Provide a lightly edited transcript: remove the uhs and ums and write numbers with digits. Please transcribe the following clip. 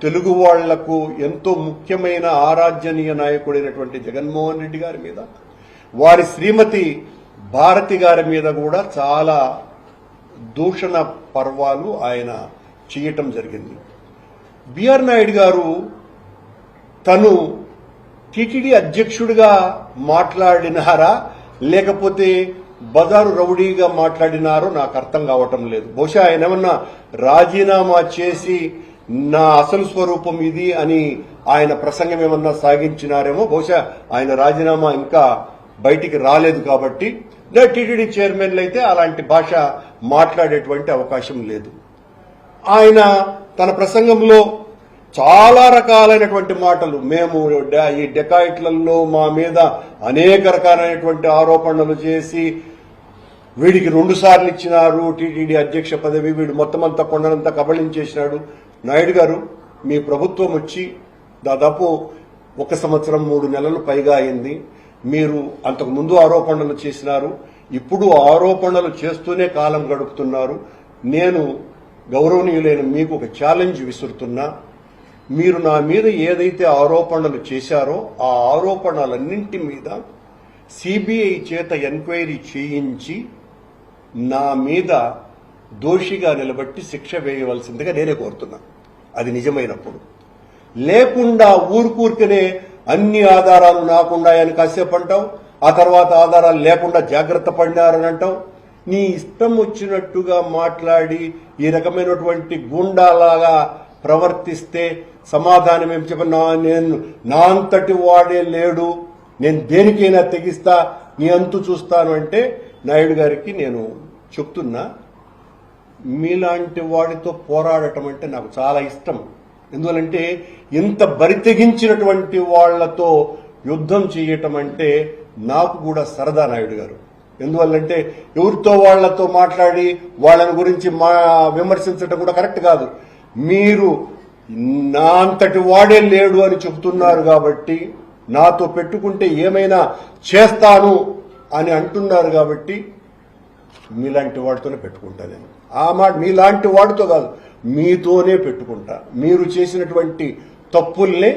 తెలుగు వాళ్లకు ఎంతో ముఖ్యమైన ఆరాధ్యనీయ నాయకుడైనటువంటి జగన్మోహన్ రెడ్డి గారి మీద, వారి శ్రీమతి భారతి గారి మీద కూడా చాలా దూషణ పర్వాలు ఆయన చేయటం జరిగింది. బిఆర్ నాయుడు గారు తను టీటీడీ అధ్యక్షుడిగా మాట్లాడినారా లేకపోతే బజారు రౌడీగా మాట్లాడినారో నాకు అర్థం కావటం లేదు. బహుశా ఆయన ఏమన్నా రాజీనామా చేసి నా అసలు స్వరూపం ఇది అని ఆయన ప్రసంగం ఏమన్నా సాగించినారేమో. బహుశా ఆయన రాజీనామా ఇంకా బయటికి రాలేదు కాబట్టి టీటీడీ చైర్మన్లు అయితే అలాంటి భాష మాట్లాడేటువంటి అవకాశం లేదు. ఆయన తన ప్రసంగంలో చాలా రకాలైనటువంటి మాటలు, మేము ఈ డెకాయిట్లలో మా మీద అనేక రకాలైనటువంటి ఆరోపణలు చేసి వీడికి 2 సార్లు ఇచ్చినారు టీటీడీ అధ్యక్ష పదవి, వీడు మొత్తం అంతా కొండనంతా కబళించేసినాడు. నాయుడు గారు, మీ ప్రభుత్వం వచ్చి దాదాపు 1 సంవత్సరం 3 నెలలు పైగా అయింది. మీరు అంతకు ముందు ఆరోపణలు చేసినారు, ఇప్పుడు ఆరోపణలు చేస్తూనే కాలం గడుపుతున్నారు. నేను గౌరవనీయులైన మీకు ఒక ఛాలెంజ్ విసురుతున్నా. మీరు నా మీద ఏదైతే ఆరోపణలు చేశారో ఆ ఆరోపణలన్నింటి మీద సిబిఐ చేత ఎంక్వైరీ చేయించి నా మీద దోషిగా నిలబట్టి శిక్ష వేయవలసిందిగా నేనే కోరుతున్నా. అది నిజమైనప్పుడు. లేకుండా ఊరుకూరికనే అన్ని ఆధారాలు నాకుండాయని కాసేపు అంటావు, ఆ తర్వాత ఆధారాలు లేకుండా జాగ్రత్త పడినారని అంటావు. నీ ఇష్టం వచ్చినట్టుగా మాట్లాడి ఈ రకమైనటువంటి గుండాలాగా ప్రవర్తిస్తే సమాధానం ఏం చెప్పినా, నేను నా అంతటి వాడే లేడు, నేను దేనికైనా తెగిస్తా, నీ అంతు చూస్తాను అంటే నాయుడు గారికి నేను చెప్తున్నా, మీలాంటి వాడితో పోరాడటం అంటే నాకు చాలా ఇష్టం. ఎందువల్లంటే ఇంత బరితెగించినటువంటి వాళ్లతో యుద్ధం చేయటం అంటే నాకు కూడా సరదా నాయుడు గారు. ఎందువల్లంటే ఎవరితో వాళ్లతో మాట్లాడి వాళ్ళని గురించి విమర్శించడం కూడా కరెక్ట్ కాదు. మీరు నా అంతటి వాడే లేడు అని చెబుతున్నారు కాబట్టి, నాతో పెట్టుకుంటే ఏమైనా చేస్తాను అని అంటున్నారు కాబట్టి మీలాంటి వాడితోనే పెట్టుకుంటా. నేను ఆ మాట మీలాంటి వాడితో కాదు, మీతోనే పెట్టుకుంటా. మీరు చేసినటువంటి తప్పుల్నే